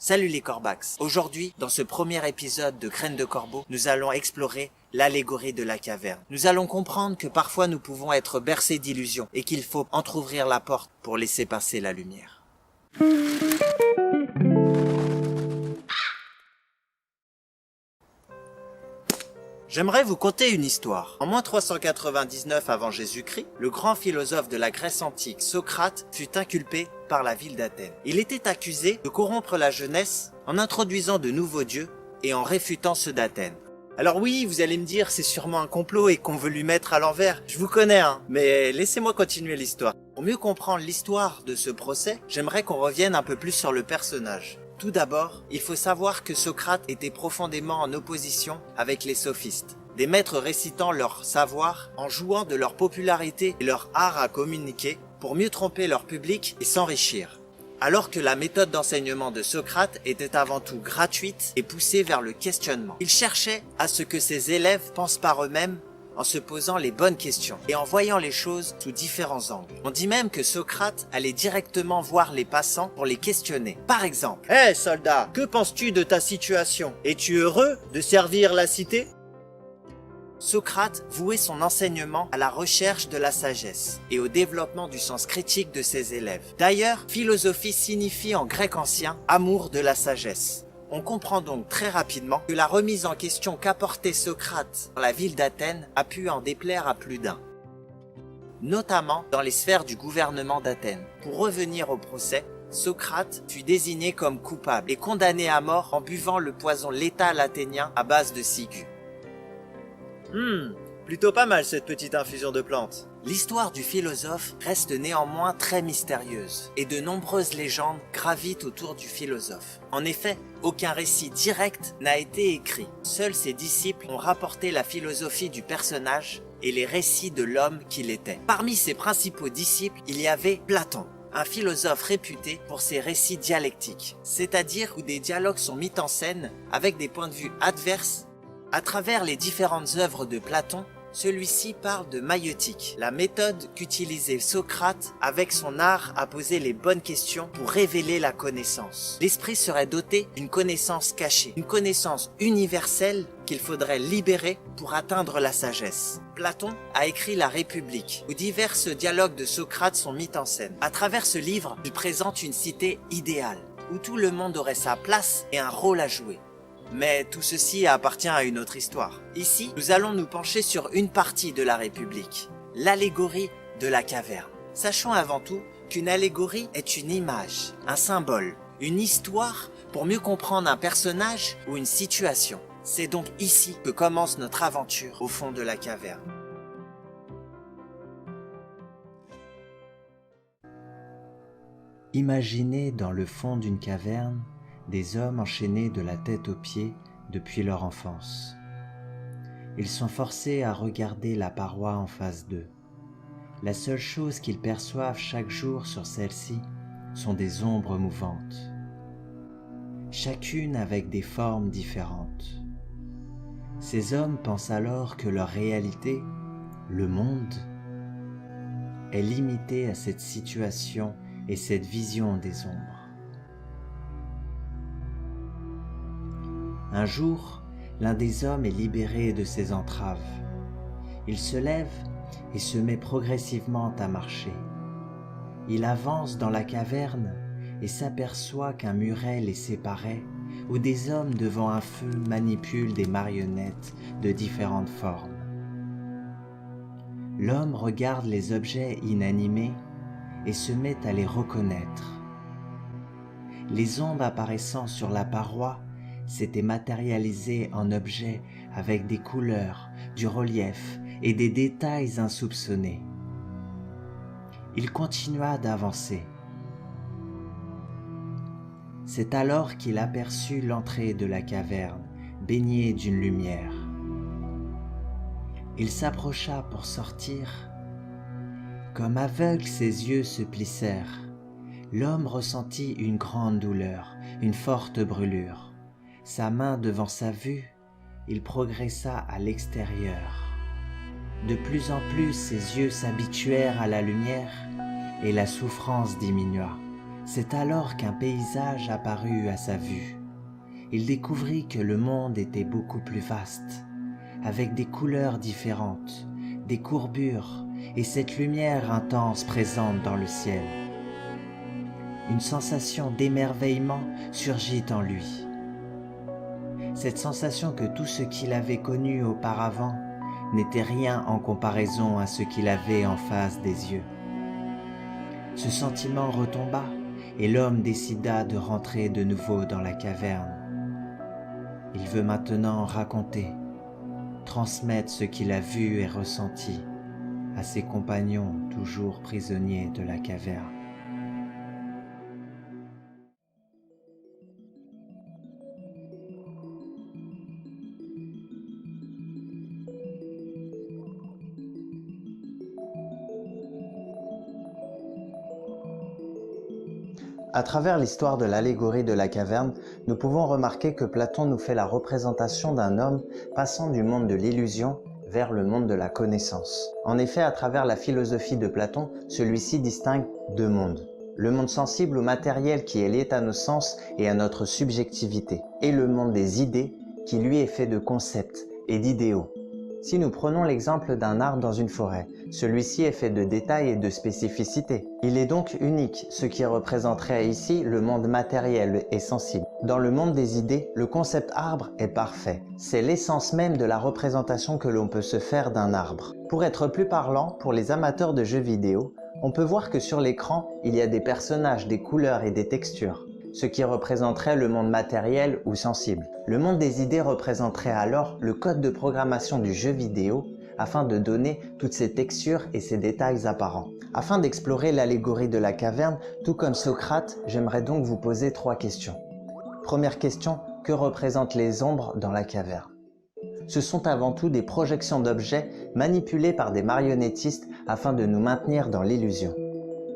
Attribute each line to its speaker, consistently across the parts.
Speaker 1: Salut les Corbax. Aujourd'hui, dans ce premier épisode de Graines de Corbeau, nous allons explorer l'allégorie de la caverne. Nous allons comprendre que parfois nous pouvons être bercés d'illusions et qu'il faut entrouvrir la porte pour laisser passer la lumière. J'aimerais vous conter une histoire. En moins 399 avant Jésus-Christ, le grand philosophe de la Grèce antique, Socrate, fut inculpé par la ville d'Athènes. Il était accusé de corrompre la jeunesse en introduisant de nouveaux dieux et en réfutant ceux d'Athènes. Alors oui, vous allez me dire, c'est sûrement un complot et qu'on veut lui mettre à l'envers. Je vous connais, mais laissez-moi continuer l'histoire. Pour mieux comprendre l'histoire de ce procès, j'aimerais qu'on revienne un peu plus sur le personnage. Tout d'abord, il faut savoir que Socrate était profondément en opposition avec les sophistes, des maîtres récitant leur savoir en jouant de leur popularité et leur art à communiquer pour mieux tromper leur public et s'enrichir. Alors que la méthode d'enseignement de Socrate était avant tout gratuite et poussée vers le questionnement. Il cherchait à ce que ses élèves pensent par eux-mêmes en se posant les bonnes questions et en voyant les choses sous différents angles. On dit même que Socrate allait directement voir les passants pour les questionner. Par exemple, « Hé soldat, que penses-tu de ta situation? Es-tu heureux de servir la cité ?» Socrate vouait son enseignement à la recherche de la sagesse et au développement du sens critique de ses élèves. D'ailleurs, philosophie signifie en grec ancien « amour de la sagesse ». On comprend donc très rapidement que la remise en question qu'apportait Socrate dans la ville d'Athènes a pu en déplaire à plus d'un, notamment dans les sphères du gouvernement d'Athènes. Pour revenir au procès, Socrate fut désigné comme coupable et condamné à mort en buvant le poison létal athénien à base de ciguë. Plutôt pas mal cette petite infusion de plantes. L'histoire du philosophe reste néanmoins très mystérieuse et de nombreuses légendes gravitent autour du philosophe. En effet, aucun récit direct n'a été écrit. Seuls ses disciples ont rapporté la philosophie du personnage et les récits de l'homme qu'il était. Parmi ses principaux disciples, il y avait Platon, un philosophe réputé pour ses récits dialectiques, c'est-à-dire où des dialogues sont mis en scène avec des points de vue adverses. À travers les différentes œuvres de Platon, celui-ci parle de maïeutique, la méthode qu'utilisait Socrate avec son art à poser les bonnes questions pour révéler la connaissance. L'esprit serait doté d'une connaissance cachée, une connaissance universelle qu'il faudrait libérer pour atteindre la sagesse. Platon a écrit La République, où divers dialogues de Socrate sont mis en scène. À travers ce livre, il présente une cité idéale, où tout le monde aurait sa place et un rôle à jouer. Mais tout ceci appartient à une autre histoire. Ici, nous allons nous pencher sur une partie de la République, l'allégorie de la caverne. Sachons avant tout qu'une allégorie est une image, un symbole, une histoire pour mieux comprendre un personnage ou une situation. C'est donc ici que commence notre aventure au fond de la caverne.
Speaker 2: Imaginez dans le fond d'une caverne des hommes enchaînés de la tête aux pieds depuis leur enfance. Ils sont forcés à regarder la paroi en face d'eux. La seule chose qu'ils perçoivent chaque jour sur celle-ci sont des ombres mouvantes, chacune avec des formes différentes. Ces hommes pensent alors que leur réalité, le monde, est limitée à cette situation et cette vision des ombres. Un jour, l'un des hommes est libéré de ses entraves. Il se lève et se met progressivement à marcher. Il avance dans la caverne et s'aperçoit qu'un muret les séparait, où des hommes devant un feu manipulent des marionnettes de différentes formes. L'homme regarde les objets inanimés et se met à les reconnaître. Les ombres apparaissant sur la paroi s'était matérialisé en objets avec des couleurs, du relief et des détails insoupçonnés. Il continua d'avancer. C'est alors qu'il aperçut l'entrée de la caverne, baignée d'une lumière. Il s'approcha pour sortir. Comme aveugle, ses yeux se plissèrent. L'homme ressentit une grande douleur, une forte brûlure. Sa main devant sa vue, il progressa à l'extérieur. De plus en plus, ses yeux s'habituèrent à la lumière et la souffrance diminua. C'est alors qu'un paysage apparut à sa vue. Il découvrit que le monde était beaucoup plus vaste, avec des couleurs différentes, des courbures et cette lumière intense présente dans le ciel. Une sensation d'émerveillement surgit en lui. Cette sensation que tout ce qu'il avait connu auparavant n'était rien en comparaison à ce qu'il avait en face des yeux. Ce sentiment retomba et l'homme décida de rentrer de nouveau dans la caverne. Il veut maintenant raconter, transmettre ce qu'il a vu et ressenti à ses compagnons toujours prisonniers de la caverne.
Speaker 1: À travers l'histoire de l'allégorie de la caverne, nous pouvons remarquer que Platon nous fait la représentation d'un homme passant du monde de l'illusion vers le monde de la connaissance. En effet, à travers la philosophie de Platon, celui-ci distingue deux mondes. Le monde sensible ou matériel qui est lié à nos sens et à notre subjectivité, et le monde des idées qui lui est fait de concepts et d'idéaux. Si nous prenons l'exemple d'un arbre dans une forêt, celui-ci est fait de détails et de spécificités. Il est donc unique, ce qui représenterait ici le monde matériel et sensible. Dans le monde des idées, le concept arbre est parfait. C'est l'essence même de la représentation que l'on peut se faire d'un arbre. Pour être plus parlant, pour les amateurs de jeux vidéo, on peut voir que sur l'écran, il y a des personnages, des couleurs et des textures, ce qui représenterait le monde matériel ou sensible. Le monde des idées représenterait alors le code de programmation du jeu vidéo afin de donner toutes ces textures et ces détails apparents. Afin d'explorer l'allégorie de la caverne, tout comme Socrate, j'aimerais donc vous poser 3 questions. Première question, que représentent les ombres dans la caverne? Ce sont avant tout des projections d'objets manipulés par des marionnettistes afin de nous maintenir dans l'illusion.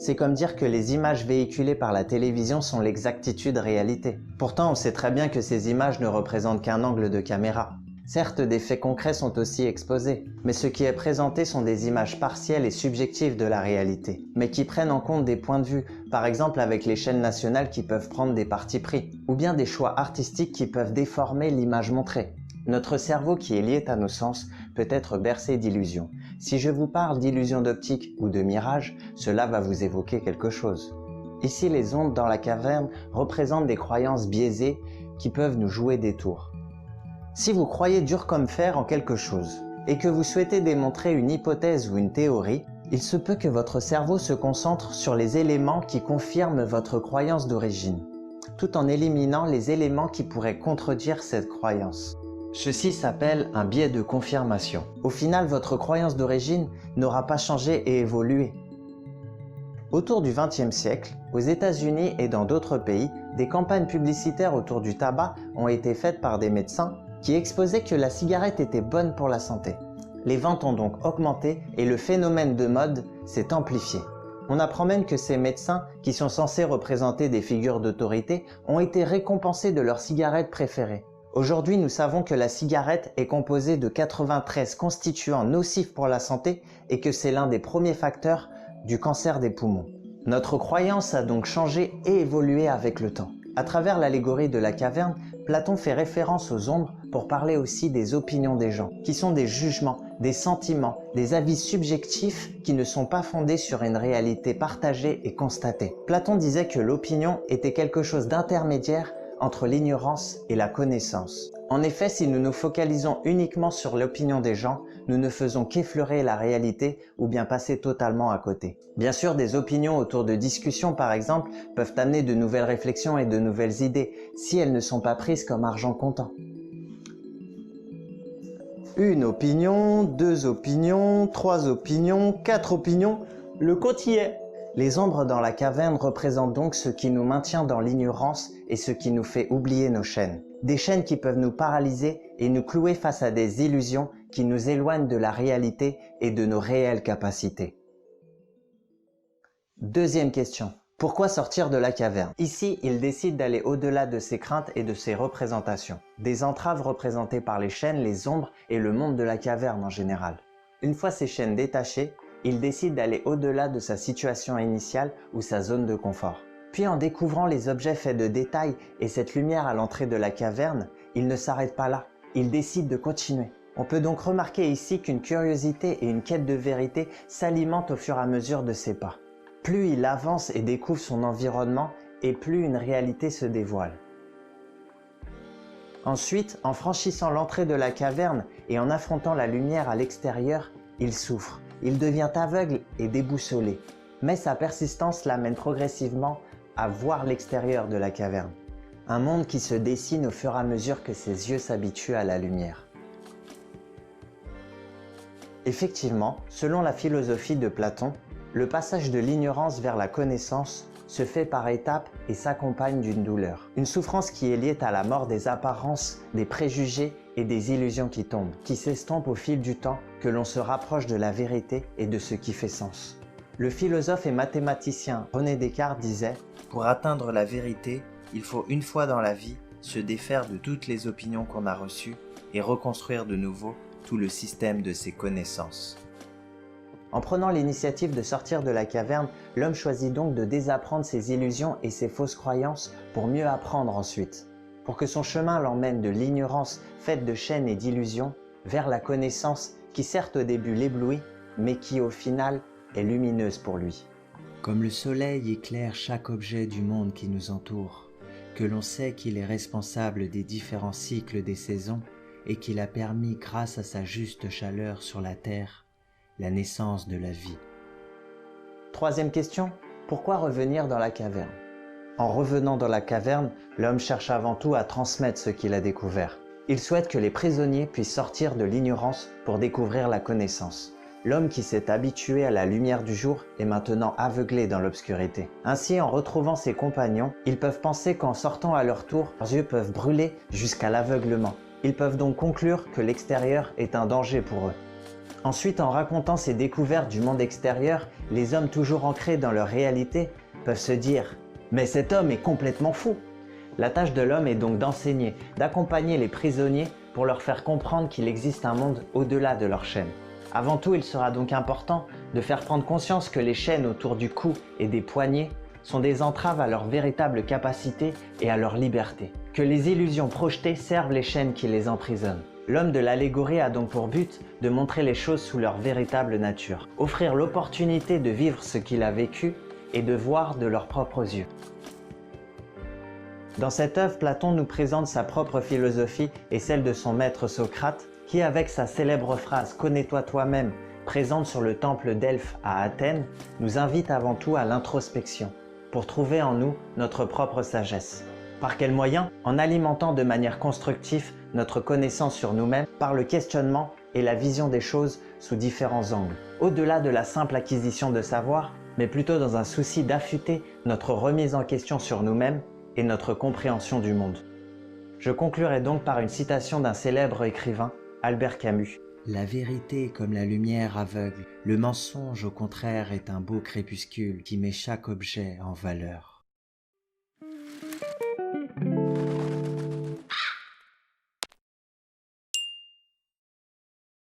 Speaker 1: C'est comme dire que les images véhiculées par la télévision sont l'exactitude réalité. Pourtant, on sait très bien que ces images ne représentent qu'un angle de caméra. Certes, des faits concrets sont aussi exposés, mais ce qui est présenté sont des images partielles et subjectives de la réalité, mais qui prennent en compte des points de vue, par exemple avec les chaînes nationales qui peuvent prendre des partis pris, ou bien des choix artistiques qui peuvent déformer l'image montrée. Notre cerveau qui est lié à nos sens peut être bercé d'illusions. Si je vous parle d'illusions d'optique ou de mirage, cela va vous évoquer quelque chose. Ici, les ondes dans la caverne représentent des croyances biaisées qui peuvent nous jouer des tours. Si vous croyez dur comme fer en quelque chose et que vous souhaitez démontrer une hypothèse ou une théorie, il se peut que votre cerveau se concentre sur les éléments qui confirment votre croyance d'origine, tout en éliminant les éléments qui pourraient contredire cette croyance. Ceci s'appelle un biais de confirmation. Au final, votre croyance d'origine n'aura pas changé et évolué. Autour du XXe siècle, aux États-Unis et dans d'autres pays, des campagnes publicitaires autour du tabac ont été faites par des médecins qui exposaient que la cigarette était bonne pour la santé. Les ventes ont donc augmenté et le phénomène de mode s'est amplifié. On apprend même que ces médecins, qui sont censés représenter des figures d'autorité, ont été récompensés de leur cigarette préférée. Aujourd'hui, nous savons que la cigarette est composée de 93 constituants nocifs pour la santé et que c'est l'un des premiers facteurs du cancer des poumons. Notre croyance a donc changé et évolué avec le temps. À travers l'allégorie de la caverne, Platon fait référence aux ombres pour parler aussi des opinions des gens, qui sont des jugements, des sentiments, des avis subjectifs qui ne sont pas fondés sur une réalité partagée et constatée. Platon disait que l'opinion était quelque chose d'intermédiaire entre l'ignorance et la connaissance. En effet, si nous nous focalisons uniquement sur l'opinion des gens, nous ne faisons qu'effleurer la réalité ou bien passer totalement à côté. Bien sûr, des opinions autour de discussions, par exemple, peuvent amener de nouvelles réflexions et de nouvelles idées, si elles ne sont pas prises comme argent comptant. Une opinion, 2 opinions, 3 opinions, 4 opinions, le compte y est. Les ombres dans la caverne représentent donc ce qui nous maintient dans l'ignorance et ce qui nous fait oublier nos chaînes. Des chaînes qui peuvent nous paralyser et nous clouer face à des illusions qui nous éloignent de la réalité et de nos réelles capacités. Deuxième question. Pourquoi sortir de la caverne? Ici, il décide d'aller au-delà de ses craintes et de ses représentations. Des entraves représentées par les chaînes, les ombres et le monde de la caverne en général. Une fois ces chaînes détachées, il décide d'aller au-delà de sa situation initiale ou sa zone de confort.
Speaker 2: Puis en découvrant les objets faits de détails et cette lumière à l'entrée de la caverne, il ne s'arrête pas là, il décide de continuer. On peut donc remarquer ici qu'une curiosité et une quête de vérité s'alimentent au fur et à mesure de ses pas. Plus il avance et découvre son environnement, et plus une réalité se dévoile. Ensuite, en franchissant l'entrée de la caverne et en affrontant la lumière à l'extérieur, il souffre, il devient aveugle et déboussolé. Mais sa persistance l'amène progressivement à voir l'extérieur de la caverne. Un monde qui se dessine au fur et à mesure que ses yeux s'habituent à la lumière. Effectivement, selon la philosophie de Platon, le passage de l'ignorance vers la connaissance se fait par étapes et s'accompagne d'une douleur. Une souffrance qui est liée à la mort des apparences, des préjugés et des illusions qui tombent, qui s'estompent au fil du temps, que l'on se rapproche de la vérité et de ce qui fait sens. Le philosophe et mathématicien René Descartes disait « Pour atteindre la vérité, il faut une fois dans la vie se défaire de toutes les opinions qu'on a reçues et reconstruire de nouveau tout le système de ses connaissances. » En prenant l'initiative de sortir de la caverne, l'homme choisit donc de désapprendre ses illusions et ses fausses croyances pour mieux apprendre ensuite. Pour que son chemin l'emmène de l'ignorance faite de chaînes et d'illusions vers la connaissance qui certes au début l'éblouit, mais qui au final est lumineuse pour lui. Comme le soleil éclaire chaque objet du monde qui nous entoure, que l'on sait qu'il est responsable des différents cycles des saisons et qu'il a permis grâce à sa juste chaleur sur la terre, la naissance de la vie. Troisième question, pourquoi revenir dans la caverne? En revenant dans la caverne, l'homme cherche avant tout à transmettre ce qu'il a découvert. Il souhaite que les prisonniers puissent sortir de l'ignorance pour découvrir la connaissance. L'homme qui s'est habitué à la lumière du jour est maintenant aveuglé dans l'obscurité. Ainsi, en retrouvant ses compagnons, ils peuvent penser qu'en sortant à leur tour, leurs yeux peuvent brûler jusqu'à l'aveuglement. Ils peuvent donc conclure que l'extérieur est un danger pour eux. Ensuite, en racontant ces découvertes du monde extérieur, les hommes toujours ancrés dans leur réalité peuvent se dire « Mais cet homme est complètement fou !» La tâche de l'homme est donc d'enseigner, d'accompagner les prisonniers pour leur faire comprendre qu'il existe un monde au-delà de leur chaîne. Avant tout, il sera donc important de faire prendre conscience que les chaînes autour du cou et des poignets sont des entraves à leur véritable capacité et à leur liberté. Que les illusions projetées servent les chaînes qui les emprisonnent. L'homme de l'allégorie a donc pour but de montrer les choses sous leur véritable nature, offrir l'opportunité de vivre ce qu'il a vécu et de voir de leurs propres yeux. Dans cette œuvre, Platon nous présente sa propre philosophie et celle de son maître Socrate, qui avec sa célèbre phrase « Connais-toi toi-même » présente sur le temple d'Elphes à Athènes, nous invite avant tout à l'introspection, pour trouver en nous notre propre sagesse. Par quels moyens? En alimentant de manière constructive notre connaissance sur nous-mêmes par le questionnement et la vision des choses sous différents angles. Au-delà de la simple acquisition de savoir, mais plutôt dans un souci d'affûter notre remise en question sur nous-mêmes et notre compréhension du monde. Je conclurai donc par une citation d'un célèbre écrivain, Albert Camus. « La vérité est comme la lumière aveugle, le mensonge au contraire est un beau crépuscule qui met chaque objet en valeur. »